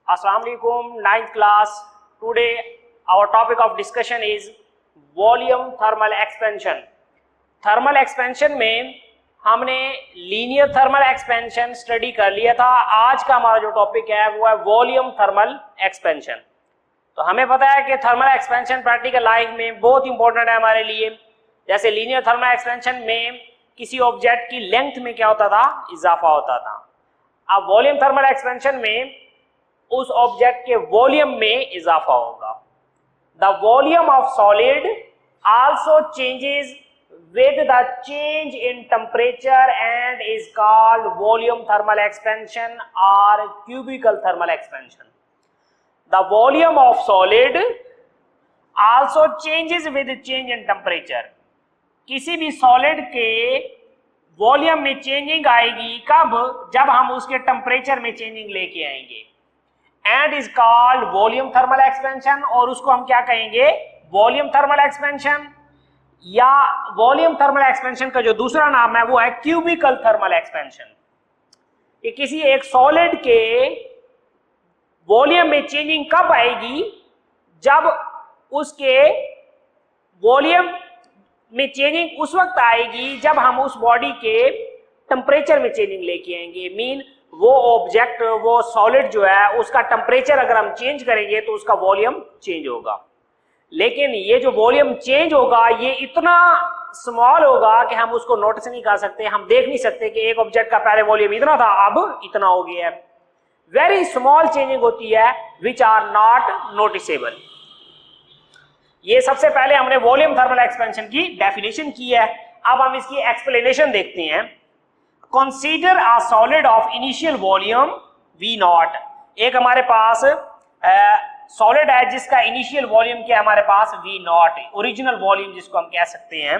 Assalamu alaikum, ninth class. Today our topic of discussion is volume thermal expansion. Thermal expansion में हमने linear thermal expansion study कर लिया था. आज का हमारा जो टॉपिक है वो है वॉल्यूम थर्मल एक्सपेंशन. तो हमें पता है कि थर्मल एक्सपेंशन प्रैक्टिकल लाइफ में बहुत इंपॉर्टेंट है हमारे लिए. जैसे लीनियर थर्मल एक्सपेंशन में किसी ऑब्जेक्ट की लेंथ में क्या होता था, इजाफा होता था. अब वॉल्यूम थर्मल एक्सपेंशन में उस ऑब्जेक्ट के वॉल्यूम में इजाफा होगा. The volume of solid also changes with the change in temperature and is called volume thermal expansion or cubical thermal expansion. The volume of solid also changes with change in temperature. किसी भी solid के volume में changing आएगी कब, जब हम उसके temperature में चेंजिंग लेके आएंगे. And is called volume thermal expansion, और उसको हम क्या कहेंगे, वॉल्यूम थर्मल एक्सपेंशन. या वॉल्यूम थर्मल एक्सपेंशन का जो दूसरा नाम है वो है क्यूबिकल थर्मल एक्सपेंशन. कि किसी एक सॉलिड के वॉल्यूम में चेंजिंग कब आएगी, जब उसके वॉल्यूम में चेंजिंग उस वक्त आएगी जब हम उस बॉडी के टेम्परेचर में चेंजिंग लेके आएंगे. मीन वो ऑब्जेक्ट, वो सॉलिड जो है उसका टेम्परेचर अगर हम चेंज करेंगे तो उसका वॉल्यूम चेंज होगा. लेकिन ये जो वॉल्यूम चेंज होगा ये इतना स्मॉल होगा कि हम उसको नोटिस नहीं कर सकते. हम देख नहीं सकते कि एक ऑब्जेक्ट का पहले वॉल्यूम इतना था अब इतना हो गया है. वेरी स्मॉल चेंजिंग होती है विच आर नॉट नोटिसेबल. ये सबसे पहले हमने वॉल्यूम थर्मल एक्सपेंशन की डेफिनेशन की है. अब हम इसकी एक्सप्लेनेशन देखते हैं. Consider a solid of initial volume V0. एक हमारे पास सॉलिड है जिसका इनिशियल वॉल्यूम क्या है हमारे पास, V0, ओरिजिनल वॉल्यूम जिसको हम कह सकते हैं.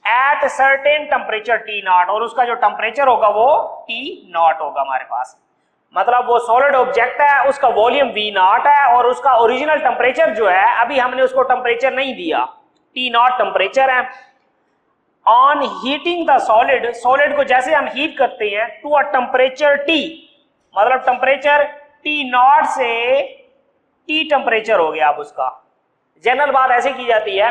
एट सर्टेन टेम्परेचर T0, और उसका जो टेम्परेचर होगा वो T0 होगा हमारे पास. मतलब वो सॉलिड ऑब्जेक्ट है, उसका वॉल्यूम V0 है और उसका ओरिजिनल टेम्परेचर जो है, अभी हमने उसको टेम्परेचर नहीं दिया, T0 टेम्परेचर है. On heating the solid, solid को जैसे हम हीट करते हैं टू अ टेम्परेचर T, मतलब टेम्परेचर T0 से T टेम्परेचर हो गया. अब उसका जनरल बात ऐसे की जाती है,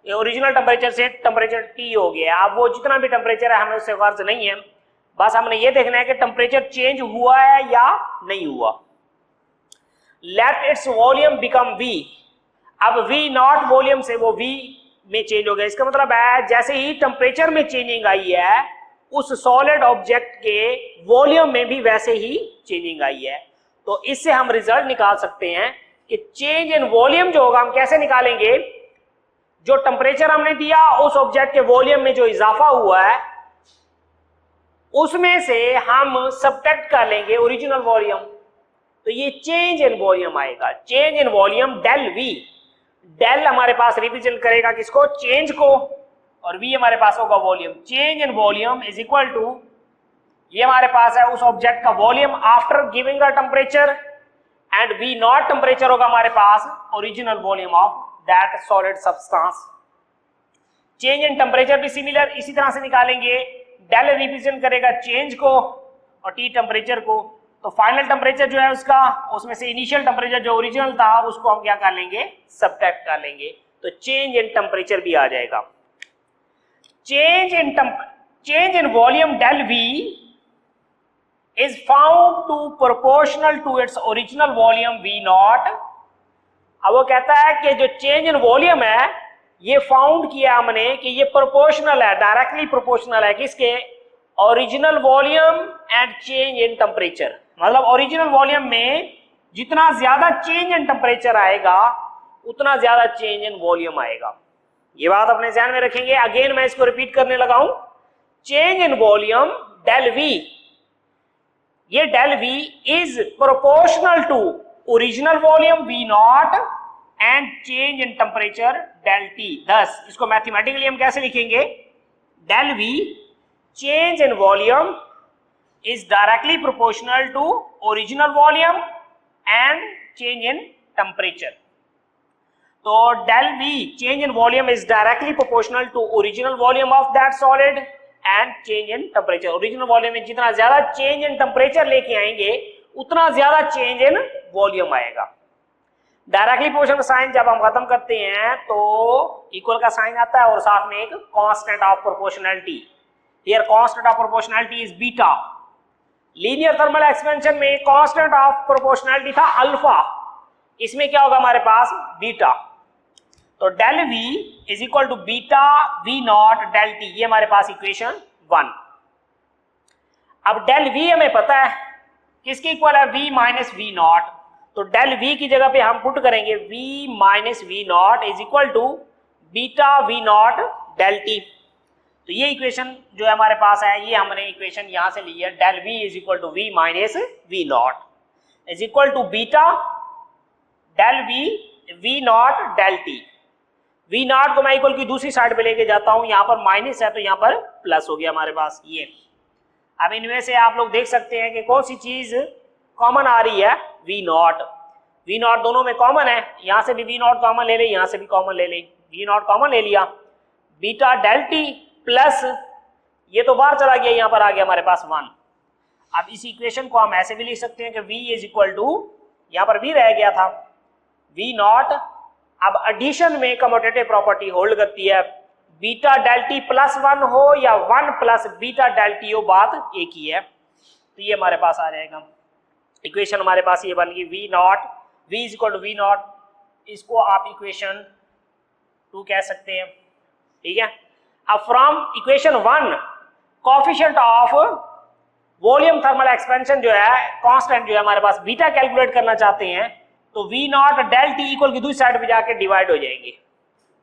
ओरिजिनल टेम्परेचर से टेम्परेचर T हो गया. अब वो जितना भी टेम्परेचर है हमें उससे गर्ज नहीं है, बस हमने ये देखना है कि टेम्परेचर चेंज हुआ है या नहीं हुआ. Let its volume become V. अब V0 वॉल्यूम से वो V में चेंज हो गया. इसका मतलब है जैसे ही टेम्परेचर में चेंजिंग आई है उस सॉलिड ऑब्जेक्ट के वॉल्यूम में भी वैसे ही चेंजिंग आई है. तो इससे हम रिजल्ट निकाल सकते हैं कि चेंज इन वॉल्यूम जो होगा हम कैसे निकालेंगे, जो टेम्परेचर हमने दिया उस ऑब्जेक्ट के वॉल्यूम में जो इजाफा हुआ है उसमें से हम सब्ट्रैक्ट कर लेंगे ओरिजिनल वॉल्यूम. तो ये चेंज इन वॉल्यूम आएगा. Change in volume del V. Del हमारे पास रिप्रेजेंट करेगा किसको, चेंज को, और V हमारे पास होगा volume. Change in volume is equal to, ये हमारे पास है उस ऑब्जेक्ट का volume after giving the temperature, and V0 temperature होगा हमारे पास original volume of that solid substance. Change in temperature भी सिमिलर इसी तरह से निकालेंगे. डेल रिप्रेजेंट करेगा चेंज को और T टेम्परेचर को. तो फाइनल टेम्परेचर जो है उसका, उसमें से इनिशियल टेम्परेचर जो ओरिजिनल था उसको हम क्या कर लेंगे, सब्ट्रैक्ट कर लेंगे. तो चेंज इन टेम्परेचर भी आ जाएगा. Change in volume del V is found to proportional to its original volume V0. अब वो कहता है कि जो चेंज इन वॉल्यूम है ये फाउंड किया हमने कि ये प्रोपोर्शनल है, डायरेक्टली प्रोपोर्शनल है किसके, original volume and change in temperature. मतलब ओरिजिनल वॉल्यूम में जितना ज्यादा चेंज इन टेम्परेचर आएगा उतना ज्यादा चेंज इन वॉल्यूम आएगा. ये बात अपने ध्यान में रखेंगे. अगेन मैं इसको रिपीट करने लगा हूं. Change in volume del V, ये del V is proportional to original volume V0 and change in temperature del T. Thus इसको मैथमेटिकली हम कैसे लिखेंगे, del V change in volume is directly proportional to original volume and change in temperature. तो del V change in volume is directly proportional to original volume of that solid and change in temperature. Original volume में जितना ज्यादा change in temperature लेके आएंगे उतना ज्यादा change in volume आएगा। Directly proportional sign जब हम खत्म करते हैं तो इक्वल का साइन आता है और साथ में एक constant of proportionality. Here constant of proportionality is beta. Linear thermal expansion में कांस्टेंट ऑफ प्रोपोर्शनैलिटी था अल्फा, इसमें क्या होगा हमारे पास बीटा। तो del V is equal to beta V not del T, ये हमारे पास इक्वेशन 1। अब डेल V हमें पता है किसके इक्वल है, V माइनस V नॉट। तो डेल V की जगह पे हम पुट करेंगे V minus V not is equal to beta V not del T। तो ये इक्वेशन जो है हमारे पास है, ये हमने इक्वेशन यहां से ली है, del V is equal to V minus V not is equal to beta del V not del T। V not को मैं इक्वल की दूसरी साइड पे लेके जाता हूं, यहां पर माइनस है तो यहां पर प्लस हो गया हमारे पास ये। अब इनमें से आप लोग देख सकते हैं कि कौन सी चीज कॉमन आ रही है, V नॉट। V नॉट दोनों में कॉमन है, यहां से भी V नॉट कॉमन ले ले, यहां से भी कॉमन ले ले, V नॉट कॉमन ले लिया, बीटा डेल T प्लस ये तो बाहर चला गया, यहां पर आ गया हमारे पास 1। अब इस इक्वेशन को हम ऐसे भी लिख सकते हैं कि V इज इक्वल टू, यहां पर V रह गया था, V नॉट। अब एडिशन में कम्यूटेटिव प्रॉपर्टी होल्ड करती है, बीटा डेल T प्लस 1 हो या 1 प्लस बीटा डेल T हो, बात एक ही है। तो ये हमारे पास आ जाएगा इक्वेशन, हमारे पास ये बन गई V not, V is equal to V not, इसको आप इक्वेशन 2 कह सकते हैं, ठीक है। अब from equation 1 coefficient of volume thermal expansion जो है, कांस्टेंट जो है हमारे पास बीटा कैलकुलेट करना चाहते हैं, तो V not del T equal की दूसरी साइड पे जाके डिवाइड हो जाएंगे।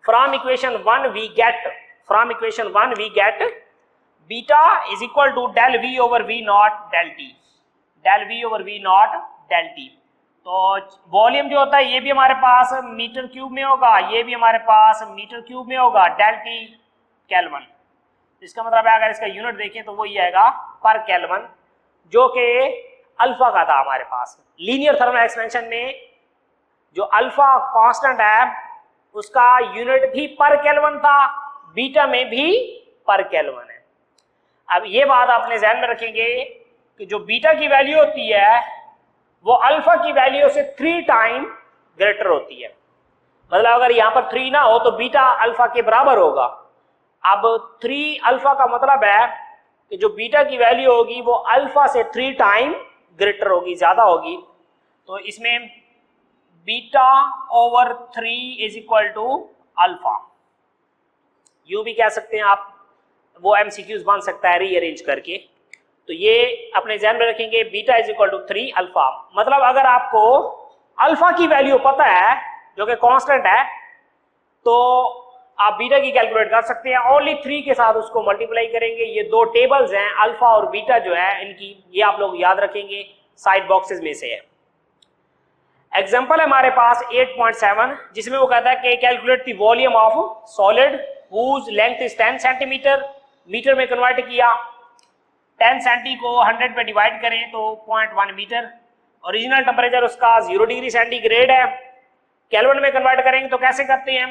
From equation 1 we get beta is equal to del V over V not del T, del V over V not del T। तो वॉल्यूम जो होता है ये भी हमारे पास मीटर क्यूब में होगा, ये भी हमारे पास मीटर क्यूब में होगा, डेल T केल्विन। इसका मतलब है अगर इसका यूनिट देखें तो वो ही आएगा पर केल्विन, जो कि अल्फा का था हमारे पास। लीनियर थर्मल एक्सपेंशन में जो अल्फा कांस्टेंट है उसका यूनिट भी पर केल्विन था, बीटा में भी पर केल्विन है। अब ये बात आपने ध्यान में रखेंगे कि जो बीटा की वैल्यू होती है वो अल्फा की वैल्यू से 3 टाइम ग्रेटर होती है। मतलब अगर यहां पर 3 ना हो तो बीटा अल्फा के बराबर होगा। अब 3 अल्फा का मतलब है कि जो बीटा की वैल्यू होगी वो अल्फा से 3 टाइम ग्रेटर होगी, ज्यादा होगी। तो इसमें beta over 3 is equal to alpha, यू भी कह सकते हैं आप, वो एमसीक्यूज बन सकता है रीअरेंज करके। तो ये अपने ध्यान में रखेंगे, beta is equal to 3 alpha. मतलब अगर आपको अल्फा की वैल्यू पता है जो कि कांस्टेंट है, तो आप बीटा की कैलकुलेट कर सकते हैं, ओनली 3 के साथ उसको मल्टीप्लाई करेंगे। ये 2 टेबल्स हैं अल्फा और बीटा जो है इनकी, ये आप लोग याद रखेंगे, साइड बॉक्सेस में से है। एग्जाम्पल है हमारे पास 8.7, जिसमें वो कहता है कि calculate the volume of solid whose length is 10 centimetre, metre में कन्वर्ट किया, 10 सेंटी को 100 पे डिवाइड करें तो 0.1 मीटर। ओरिजिनल टेम्परेचर उसका 0 डिग्री सेंटीग्रेड है, केल्विन में कन्वर्ट करेंगे तो कैसे करते हैं,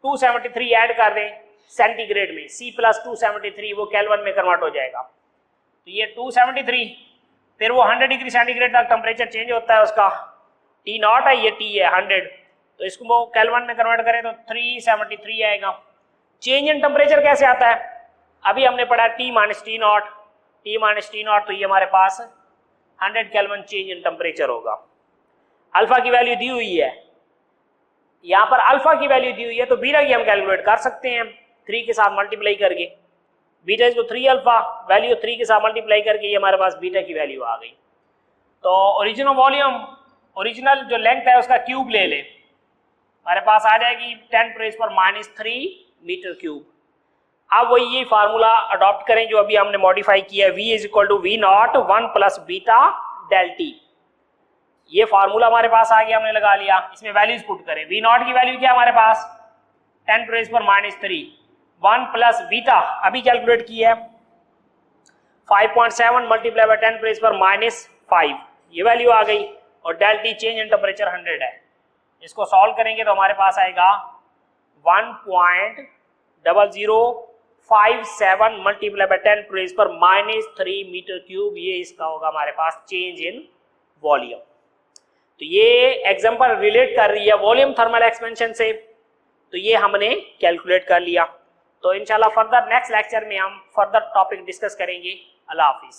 273 ऐड कर दें सेंटीग्रेड में, C प्लस 273 वो केल्विन में कन्वर्ट हो जाएगा। तो ये 273, फिर वो 100 डिग्री सेंटीग्रेड तक टेम्परेचर चेंज होता है उसका, T नॉट है, ये T है 100, तो इसको वो केल्विन में कन्वर्ट करें तो 373 आएगा। चेंज इन टेम्परेचर कैसे आता है, अभी हमने पढ़ा T माइनस T नॉट, तो ये हमारे पास 100 केल्विन चेंज इन टेम्परेचर होगा। अल्फा की वैल्यू दी हुई है, यहां पर अल्फा की वैल्यू दी हुई है, तो बीटा की हम कैलकुलेट कर सकते हैं 3 के साथ मल्टीप्लाई करके। बीटा इसको 3 अल्फा, वैल्यू 3 के साथ मल्टीप्लाई करके ये हमारे पास बीटा की वैल्यू आ गई। तो ओरिजिनल वॉल्यूम, ओरिजिनल जो लेंथ है उसका क्यूब ले ले, हमारे पास आ जाएगी 10⁻³ मीटर क्यूब। अब वही ये फार्मूला अडॉप्ट करें जो अभी हमने मॉडिफाई किया है, V is equal to V not 1 plus beta del T। ये फार्मूला हमारे पास आ गया, हमने लगा लिया, इसमें वैल्यूज पुट करें। V नॉट की वैल्यू क्या हमारे पास 10⁻³ 1 प्लस बीटा अभी कैलकुलेट की है 5.7 मल्टीप्लाई बाय 10⁻⁵, ये वैल्यू आ गई। और del T change in temperature 100 है, इसको सॉल्व करेंगे तो हमारे पास आएगा 1.0057 मल्टीप्लाई बाय 10⁻³ मीटर क्यूब, ये इसका होगा हमारे पास चेंज इन वॉल्यूम। तो ये एग्जांपल रिलेट कर रही है वॉल्यूम थर्मल एक्सपेंशन से, तो ये हमने कैलकुलेट कर लिया। तो इंशाल्लाह फर्दर नेक्स्ट लेक्चर में हम फर्दर टॉपिक डिस्कस करेंगे। अल्लाह हाफिज।